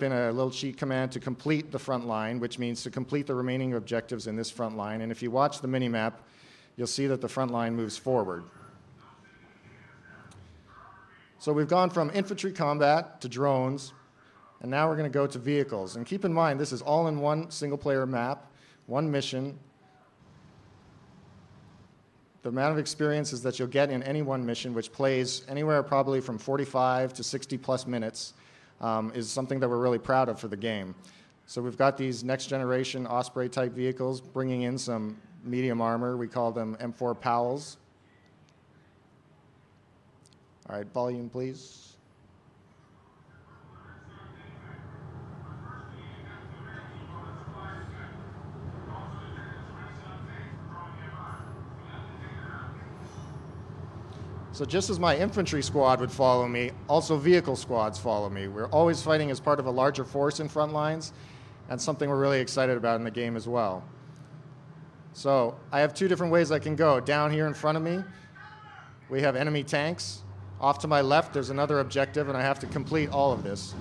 type in a little cheat command to complete the front line, which means to complete the remaining objectives in this front line. And if you watch the minimap, you'll see that the front line moves forward. So we've gone from infantry combat to drones, and now we're going to go to vehicles. And keep in mind, this is all in one single-player map, one mission. The amount of experiences that you'll get in any one mission, which plays anywhere probably from 45 to 60-plus minutes, is something that we're really proud of for the game. So we've got these next-generation Osprey-type vehicles bringing in some medium armor. We call them M4 Powells. All right, volume, please. So just as my infantry squad would follow me, also vehicle squads follow me. We're always fighting as part of a larger force in Frontlines, and something we're really excited about in the game as well. So I have two different ways I can go. Down here in front of me, we have enemy tanks. Off to my left, there's another objective, and I have to complete all of this.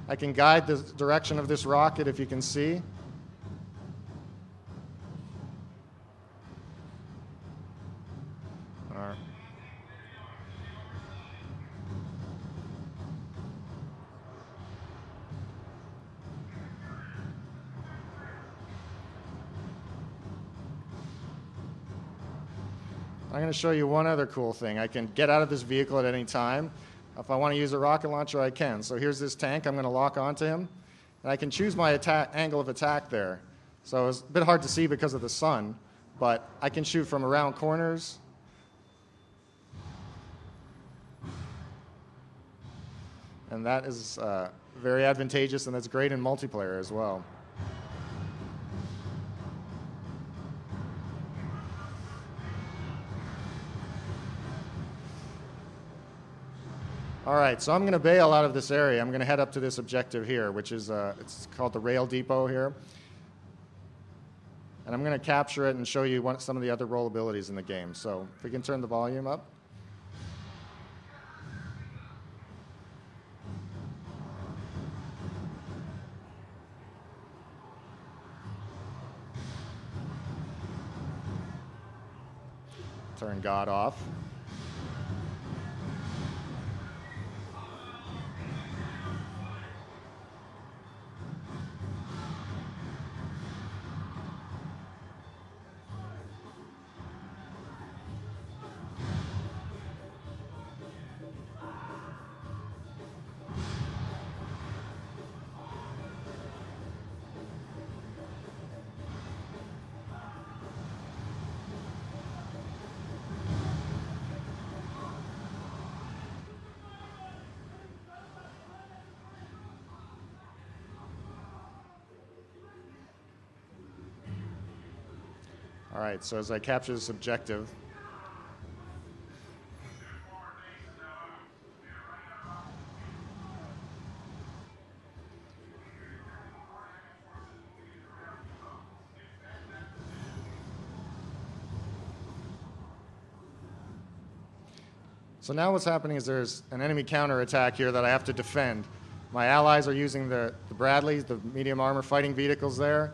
I can guide the direction of this rocket, if you can see. All right. I'm going to show you one other cool thing. I can get out of this vehicle at any time. If I want to use a rocket launcher, I can. So here's this tank. I'm going to lock onto him. And I can choose my angle of attack there. So it's a bit hard to see because of the sun, but I can shoot from around corners. And that is very advantageous, and that's great in multiplayer as well. All right, so I'm going to bail out of this area. I'm going to head up to this objective here, which is it's called the rail depot here. And I'm going to capture it and show you some of the other role abilities in the game. So if we can turn the volume up. Turn God off. All right, so as I capture this objective, so now what's happening is there's an enemy counterattack here that I have to defend. My allies are using the Bradleys, the medium armor fighting vehicles there.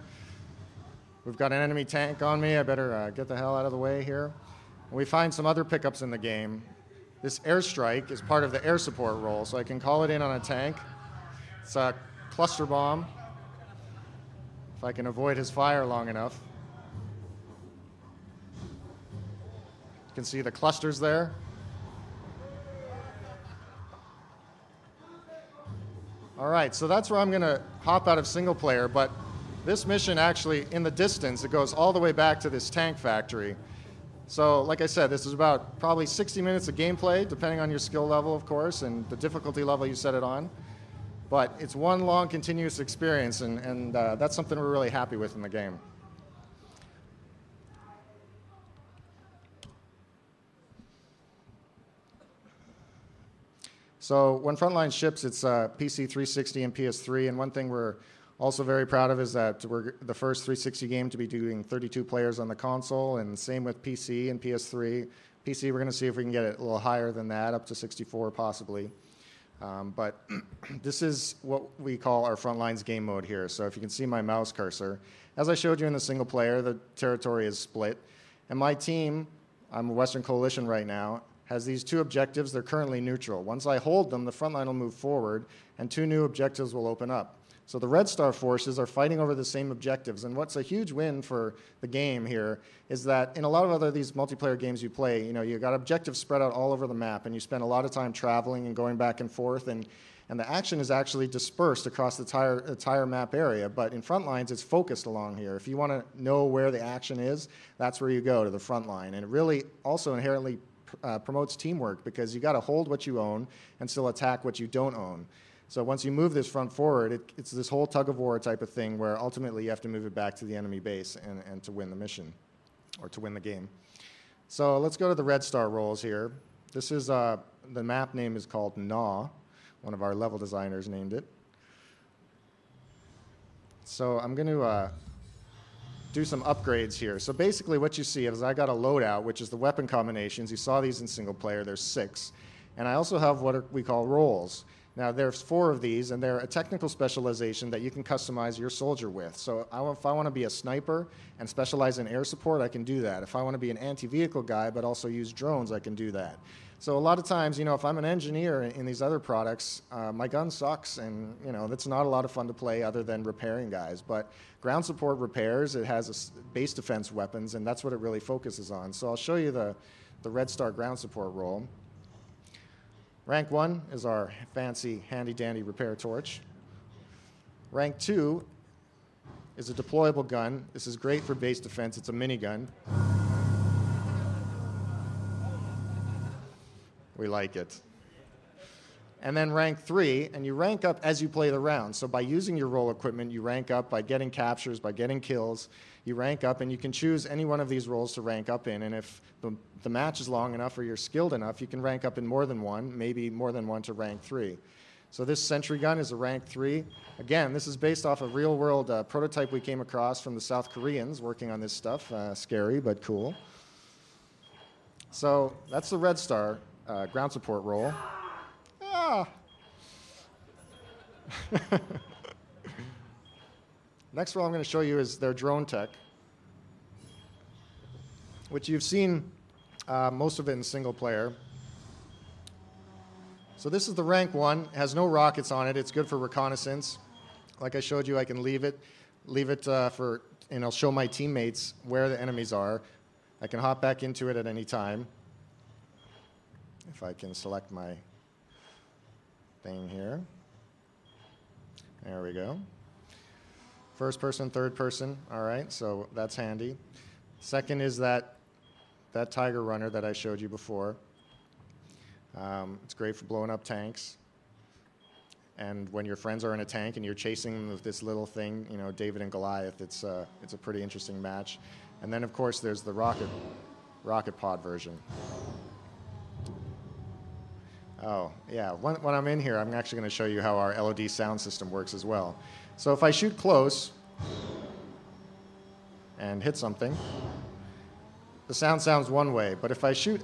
We've got an enemy tank on me. I better get the hell out of the way here. And we find some other pickups in the game. This airstrike is part of the air support role, so I can call it in on a tank. It's a cluster bomb, if I can avoid his fire long enough. You can see the clusters there. All right, so that's where I'm going to hop out of single player, but this mission actually, in the distance, it goes all the way back to this tank factory. So, like I said, this is about probably 60 minutes of gameplay, depending on your skill level, of course, and the difficulty level you set it on. But it's one long, continuous experience, and that's something we're really happy with in the game. So when Frontlines ships, it's PC 360 and PS3, and one thing we're Also very proud of is that we're the first 360 game to be doing 32 players on the console, and same with PC and PS3. PC, we're going to see if we can get it a little higher than that, up to 64 possibly. But this is what we call our Frontlines game mode here. So if you can see my mouse cursor, as I showed you in the single player, the territory is split. And my team, I'm a Western Coalition right now, has these two objectives. They're currently neutral. Once I hold them, the front line will move forward, and two new objectives will open up. So the Red Star forces are fighting over the same objectives. And what's a huge win for the game here is that in a lot of other these multiplayer games you play, you got objectives spread out all over the map, and you spend a lot of time traveling and going back and forth, and the action is actually dispersed across the entire map area. But in Frontlines, it's focused along here. If you want to know where the action is, that's where you go, to the front line. And it really also inherently promotes teamwork, because you got to hold what you own and still attack what you don't own. So once you move this front forward, it's this whole tug-of-war type of thing where ultimately you have to move it back to the enemy base and to win the mission, or to win the game. So let's go to the Red Star roles here. This is, the map name is called Gnaw. One of our level designers named it. So I'm going to do some upgrades here. So basically what you see is I got a loadout, which is the weapon combinations. You saw these in single player. There's 6. And I also have what we call roles. Now, there's 4 of these, and they're a technical specialization that you can customize your soldier with. So if I want to be a sniper and specialize in air support, I can do that. If I want to be an anti-vehicle guy but also use drones, I can do that. So a lot of times, if I'm an engineer in these other products, my gun sucks, and that's not a lot of fun to play other than repairing guys. But ground support repairs, it has base defense weapons, and that's what it really focuses on. So I'll show you the Red Star ground support role. Rank 1 is our fancy, handy-dandy repair torch. Rank 2 is a deployable gun. This is great for base defense. It's a minigun. We like it. And then rank 3, and you rank up as you play the round. So by using your role equipment, you rank up by getting captures, by getting kills. You rank up, and you can choose any one of these roles to rank up in. And if the match is long enough or you're skilled enough, you can rank up in more than one, maybe more than one to rank 3. So this sentry gun is a rank 3. Again, this is based off a real-world prototype we came across from the South Koreans working on this stuff. Scary, but cool. So that's the Red Star ground support role. Next role I'm going to show you is their drone tech, which you've seen most of it in single player. So this is the rank 1. It has no rockets on it. It's good for reconnaissance. Like I showed you, I can leave it and I'll show my teammates where the enemies are. I can hop back into it at any time. If I can select my thing here. There we go. First person, third person. All right, so that's handy. Second is that Tiger Runner that I showed you before. It's great for blowing up tanks. And when your friends are in a tank and you're chasing them with this little thing, David and Goliath, it's a pretty interesting match. And then, of course, there's the rocket pod version. Oh, yeah. When I'm in here, I'm actually going to show you how our LOD sound system works as well. So if I shoot close and hit something, the sound sounds one way. But if I shoot